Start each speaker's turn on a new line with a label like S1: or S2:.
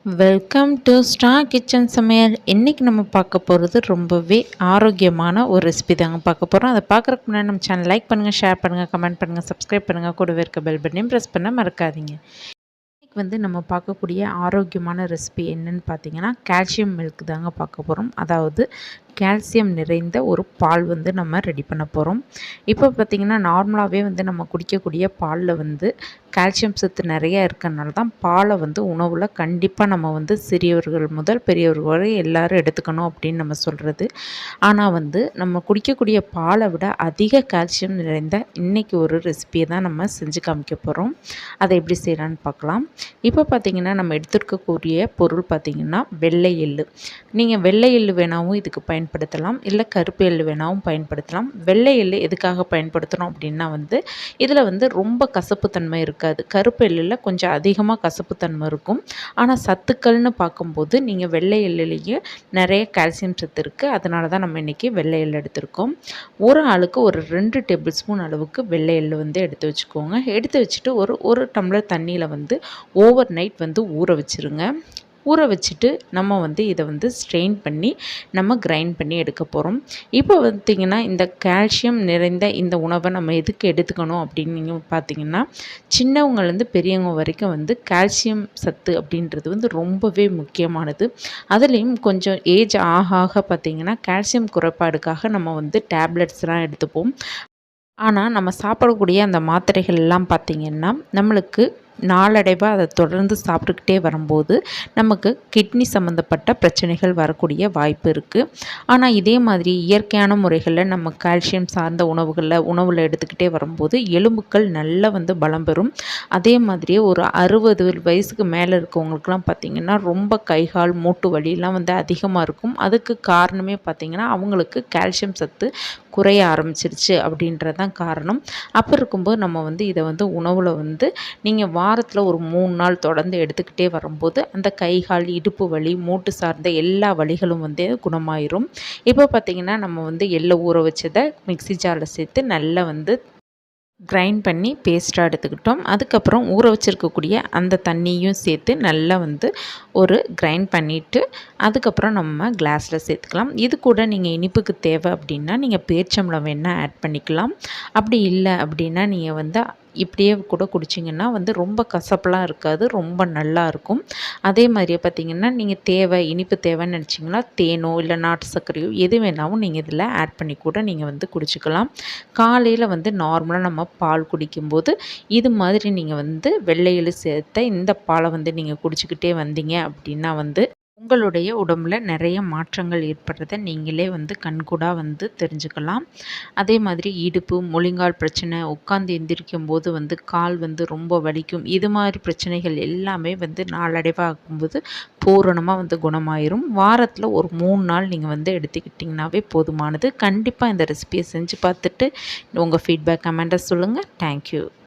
S1: Welcome to star kitchen சமையல். இன்றைக்கி நம்ம பார்க்க போகிறது ரொம்பவே ஆரோக்கியமான ஒரு ரெசிபி தாங்க பார்க்க போகிறோம். அதை பார்க்குறதுக்கு முன்னாடி நம்ம சேனல் லைக் பண்ணுங்கள், ஷேர் பண்ணுங்கள், கமெண்ட் பண்ணுங்கள், சப்ஸ்கிரைப் பண்ணுங்கள், கூடவே இருக்க பெல் பட்டனையும் ப்ரெஸ் பண்ண மறக்காதீங்க. இன்றைக்கி நம்ம பார்க்கக்கூடிய ஆரோக்கியமான ரெசிபி என்னன்னு பார்த்தீங்கன்னா, கால்சியம் மில்க் தாங்க பார்க்க போகிறோம். அதாவது கால்சியம் நிறைந்த ஒரு பால் நம்ம ரெடி பண்ண போகிறோம். இப்போ பார்த்திங்கன்னா நார்மலாகவே நம்ம குடிக்கக்கூடிய பாலில் கால்சியம் சத்து நிறையா இருக்கிறனால தான் பாலை உணவில் கண்டிப்பாக நம்ம சிறியவர்கள் முதல் பெரியவர்கள் வரை எல்லோரும் எடுத்துக்கணும் அப்படின்னு நம்ம சொல்கிறது. ஆனால் நம்ம குடிக்கக்கூடிய பாலை விட அதிக கால்சியம் நிறைந்த இன்றைக்கி ஒரு ரெசிபியை தான் நம்ம செஞ்சு காமிக்க போகிறோம். அதை எப்படி செய்யலான்னு பார்க்கலாம். இப்போ பார்த்திங்கன்னா நம்ம எடுத்துருக்கக்கூடிய பொருள் பார்த்திங்கன்னா வெள்ளை எள்ளு. நீங்கள் வெள்ளை எள்ளு வேணாவும் இதுக்கு பயன்படுத்தலாம், இல்லை கருப்பு எள்ளு வேணாவும் பயன்படுத்தலாம். வெள்ளை எள்ளு எதுக்காக பயன்படுத்துகிறோம் அப்படின்னா இதில் ரொம்ப கசப்புத்தன்மை இருக்காது. கருப்பு எள்ளில் கொஞ்சம் அதிகமாக கசப்புத்தன்மை இருக்கும். ஆனால் சத்துக்கள்னு பார்க்கும்போது நீங்கள் வெள்ளை எள்ளுலேயே நிறைய கால்சியம் சத்து இருக்குது. அதனால தான் நம்ம இன்றைக்கி வெள்ளை எள்ளு எடுத்திருக்கோம். ஒரு ஆளுக்கு ஒரு 2 டேபிள் ஸ்பூன் அளவுக்கு வெள்ளை எள்ளு எடுத்து வச்சுக்கோங்க. எடுத்து வச்சுட்டு ஒரு டம்ளர் தண்ணியில் ஓவர் நைட் ஊற வச்சுருங்க. ஊற வச்சுட்டு நம்ம இதை ஸ்ட்ரெயின் பண்ணி நம்ம கிரைண்ட் பண்ணி எடுக்க போகிறோம். இப்போ பார்த்திங்கன்னா இந்த கால்சியம் நிறைந்த இந்த உணவை நம்ம எதுக்கு எடுத்துக்கணும் அப்படின்னு நீங்கள் பார்த்திங்கன்னா, சின்னவங்கலேருந்து பெரியவங்க வரைக்கும் கால்சியம் சத்து அப்படின்றது ரொம்பவே முக்கியமானது. அதுலேயும் கொஞ்சம் ஏஜ் ஆக ஆக பார்த்திங்கன்னா கால்சியம் குறைபாடுக்காக நம்ம டேப்லெட்ஸ்லாம் எடுத்துப்போம். ஆனால் நம்ம சாப்பிடக்கூடிய அந்த மாத்திரைகள் எல்லாம் பார்த்திங்கன்னா நம்மளுக்கு நாளடைவாக அதை தொடர்ந்து சாப்பிட்டுக்கிட்டே வரும்போது நமக்கு கிட்னி சம்மந்தப்பட்ட பிரச்சனைகள் வரக்கூடிய வாய்ப்பு இருக்குது. ஆனால் இதே மாதிரி இயற்கையான முறைகளில் நம்ம கால்சியம் சார்ந்த உணவில் எடுத்துக்கிட்டே வரும்போது எலும்புக்கள் நல்லா பலம் பெறும். அதே மாதிரியே ஒரு 60 வயசுக்கு மேலே இருக்கவங்களுக்குலாம் பார்த்திங்கன்னா ரொம்ப கைகால் மூட்டு வலியெல்லாம் அதிகமாக இருக்கும். அதுக்கு காரணமே பார்த்திங்கன்னா அவங்களுக்கு கால்சியம் சத்து குறைய ஆரம்பிச்சிருச்சு அப்படின்றது தான் காரணம். அப்போ இருக்கும்போது நம்ம இதை உணவில் நீங்கள் வாரத்தில் ஒரு 3 நாள் தொடர்ந்து எடுத்துக்கிட்டே வரும்போது அந்த கை கால் இடுப்பு வலி மூட்டு சார்ந்த எல்லா வலிகளும் குணமாயிரும். இப்போ பார்த்திங்கன்னா நம்ம எள்ளை ஊற வச்சதை மிக்ஸி ஜாரில் சேர்த்து நல்லா கிரைண்ட் பண்ணி பேஸ்ட்டாக எடுத்துக்கிட்டோம். அதுக்கப்புறம் ஊற வச்சுருக்கக்கூடிய அந்த தண்ணியும் சேர்த்து நல்லா ஒரு கிரைண்ட் பண்ணிவிட்டு அதுக்கப்புறம் நம்ம கிளாஸில் சேர்த்துக்கலாம். இது கூட நீங்கள் இனிப்புக்கு தேவை அப்படின்னா நீங்கள் பேரிச்சம்பழம் வேணால் ஆட் பண்ணிக்கலாம். அப்படி இல்லை அப்படின்னா நீங்கள் இப்படியே கூட குடிச்சிங்கன்னா ரொம்ப கசப்பெலாம் இருக்காது, ரொம்ப நல்லா இருக்கும். அதே மாதிரியே பார்த்திங்கன்னா நீங்கள் இனிப்பு தேவைன்னு நினச்சிங்கன்னா தேனோ இல்லை நாட்டு சர்க்கரையோ எது வேணாலும் நீங்கள் இதில் ஆட் பண்ணி கூட நீங்கள் குடிச்சிக்கலாம். காலையில் நார்மலாக நம்ம பால் குடிக்கும்போது இது மாதிரி நீங்கள் வெள்ளை எள்ளு சேர்த்த இந்த பாலை நீங்கள் குடிச்சிக்கிட்டே வந்தீங்க அப்படின்னா உங்களுடைய உடம்புல நிறைய மாற்றங்கள் ஏற்படுறத நீங்களே கண்கூடாக தெரிஞ்சுக்கலாம். அதே மாதிரி இடுப்பு முழங்கால் பிரச்சனை, உட்காந்து எந்திரிக்கும் போது கால் ரொம்ப வலிக்கும், இது மாதிரி பிரச்சனைகள் எல்லாமே நாளடைவாகும்போது பூரணமாக குணமாயிரும். வாரத்தில் ஒரு 3 நாள் நீங்கள் எடுத்துக்கிட்டிங்கனாவே போதுமானது. கண்டிப்பாக இந்த ரெசிபியை செஞ்சு பார்த்துட்டு உங்கள் ஃபீட்பேக் கமெண்ட்டை சொல்லுங்கள். தேங்க்யூ.